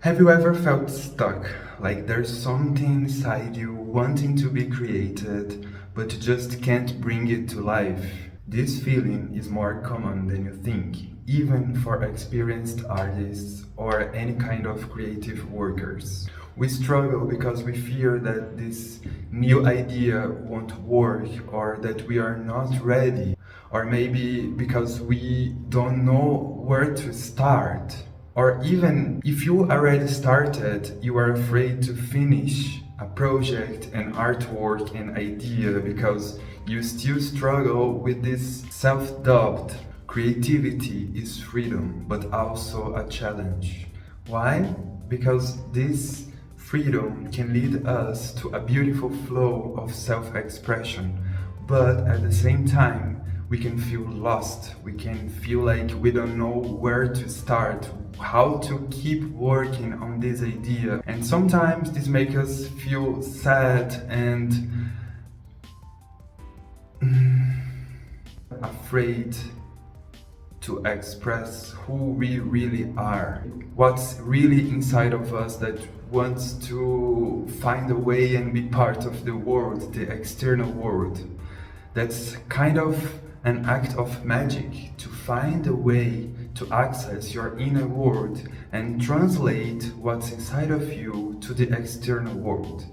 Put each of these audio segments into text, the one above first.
Have you ever felt stuck, like there's something inside you wanting to be created, but you just can't bring it to life? This feeling is more common than you think, even for experienced artists or any kind of creative workers. We struggle because we fear that this new idea won't work or that we are not ready, or maybe because we don't know where to start. Or even if you already started, you are afraid to finish a project, an artwork, an idea because you still struggle with this self-doubt. Creativity is freedom, but also a challenge. Why? Because this freedom can lead us to a beautiful flow of self-expression, but at the same time, we can feel lost. We can feel like we don't know where to start, how to keep working on this idea. And sometimes this makes us feel sad and afraid to express who we really are. What's really inside of us that wants to find a way and be part of the world, the external world. That's kind of an act of magic, to find a way to access your inner world and translate what's inside of you to the external world.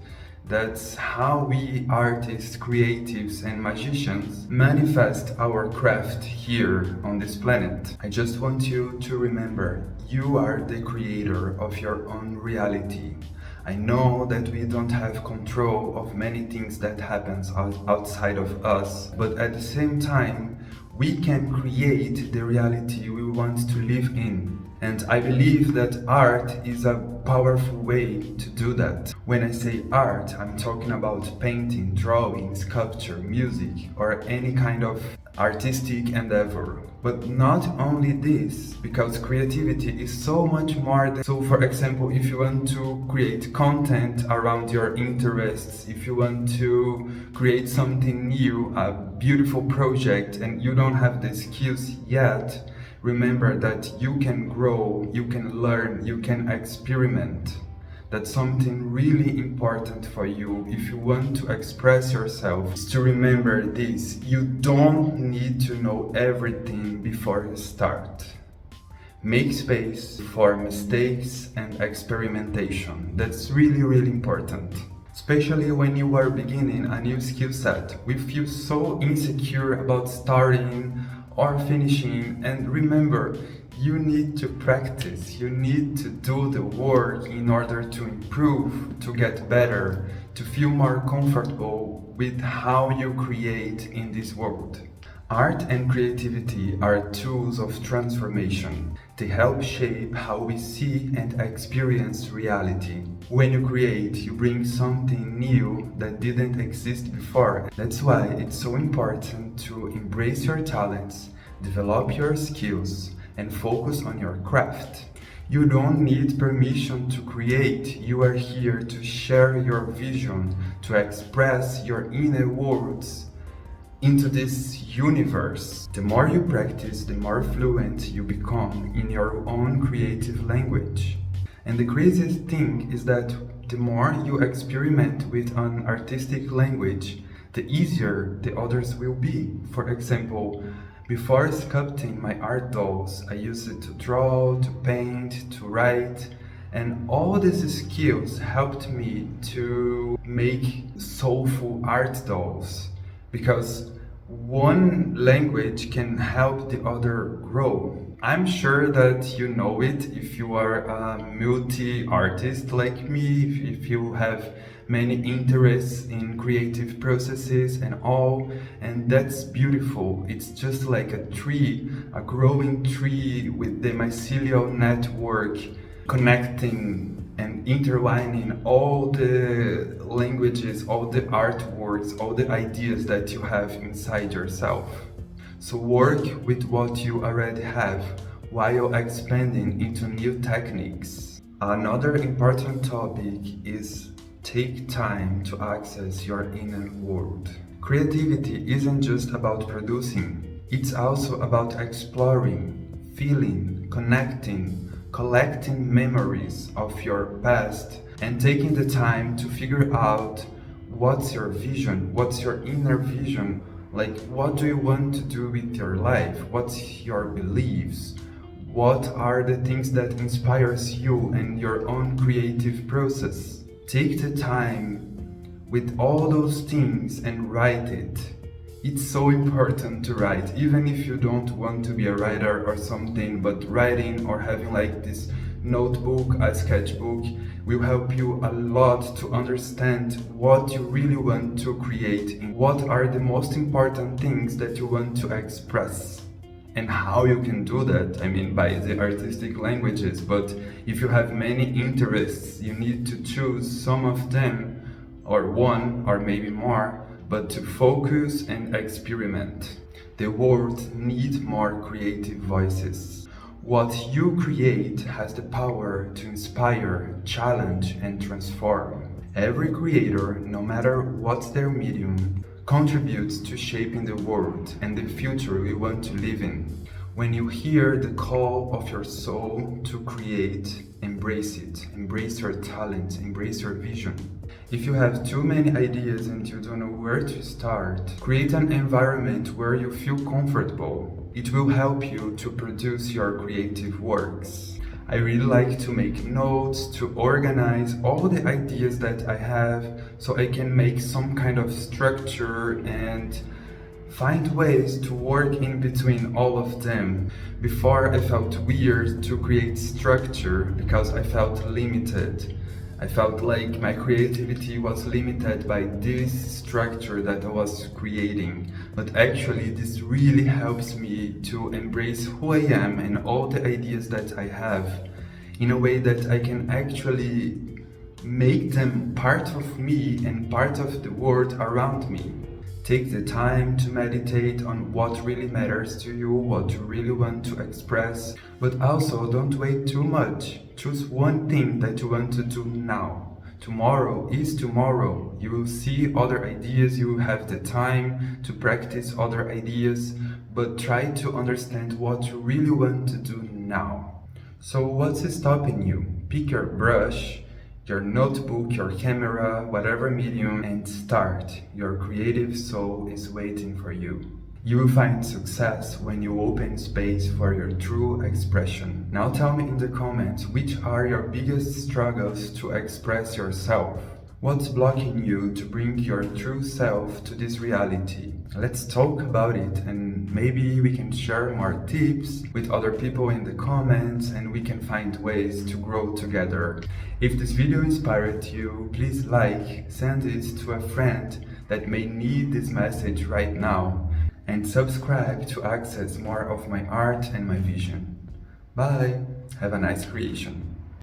That's how we artists, creatives and magicians manifest our craft here on this planet. I just want you to remember, you are the creator of your own reality. I know that we don't have control of many things that happens outside of us, but at the same time, we can create the reality we want to live in. And I believe that art is a powerful way to do that. When I say art, I'm talking about painting, drawing, sculpture, music, or any kind of artistic endeavor. But not only this, because creativity is so much more than... So for example, if you want to create content around your interests, if you want to create something new, a beautiful project, and you don't have the skills yet, remember that you can grow, you can learn, you can experiment. That's something really important for you if you want to express yourself, is to remember this. You don't need to know everything before you start. Make space for mistakes and experimentation. That's really important. Especially when you are beginning a new skill set. We feel so insecure about starting or finishing, and remember, you need to practice, you need to do the work in order to improve, to get better, to feel more comfortable with how you create in this world. Art and creativity are tools of transformation. They help shape how we see and experience reality. When you create, you bring something new that didn't exist before. That's why it's so important to embrace your talents, develop your skills, and focus on your craft. You don't need permission to create. You are here to share your vision, to express your inner worlds into this universe. The more you practice, the more fluent you become in your own creative language. And the craziest thing is that the more you experiment with an artistic language, the easier the others will be. For example, before sculpting my art dolls, I used it to draw, to paint, to write, and all these skills helped me to make soulful art dolls. Because one language can help the other grow. I'm sure that you know it if you are a multi-artist like me, if you have many interests in creative processes and all, and that's beautiful. It's just like a tree, a growing tree with the mycelial network connecting and intertwining all the languages, all the artworks, all the ideas that you have inside yourself. So work with what you already have while expanding into new techniques. Another important topic is take time to access your inner world. Creativity isn't just about producing, it's also about exploring, feeling, connecting, collecting memories of your past and taking the time to figure out what's your vision, what's your inner vision, like what do you want to do with your life, what's your beliefs, what are the things that inspires you and your own creative process. Take the time with all those things and write it. It's so important to write, even if you don't want to be a writer or something, but writing or having like this notebook, a sketchbook, will help you a lot to understand what you really want to create and what are the most important things that you want to express. And how you can do that, I mean, by the artistic languages, but if you have many interests, you need to choose some of them, or one, or maybe more, but to focus and experiment. The world needs more creative voices. What you create has the power to inspire, challenge, and transform. Every creator, no matter what's their medium, contributes to shaping the world and the future we want to live in. When you hear the call of your soul to create, embrace it. Embrace your talent, embrace your vision. If you have too many ideas and you don't know where to start, create an environment where you feel comfortable. It will help you to produce your creative works. I really like to make notes, to organize all the ideas that I have so I can make some kind of structure and find ways to work in between all of them. Before I felt weird to create structure because I felt limited. I felt like my creativity was limited by this structure that I was creating. But actually this really helps me to embrace who I am and all the ideas that I have in a way that I can actually make them part of me and part of the world around me. Take the time to meditate on what really matters to you, what you really want to express, but also don't wait too much. Choose one thing that you want to do now. Tomorrow is tomorrow. You will see other ideas, you will have the time to practice other ideas, but try to understand what you really want to do now. So what's stopping you? Pick your brush, your notebook, your camera, whatever medium, and start. Your creative soul is waiting for you. You will find success when you open space for your true expression. Now tell me in the comments which are your biggest struggles to express yourself. What's blocking you to bring your true self to this reality? Let's talk about it and maybe we can share more tips with other people in the comments and we can find ways to grow together. If this video inspired you, please like, send it to a friend that may need this message right now, and subscribe to access more of my art and my vision. Bye! Have a nice creation.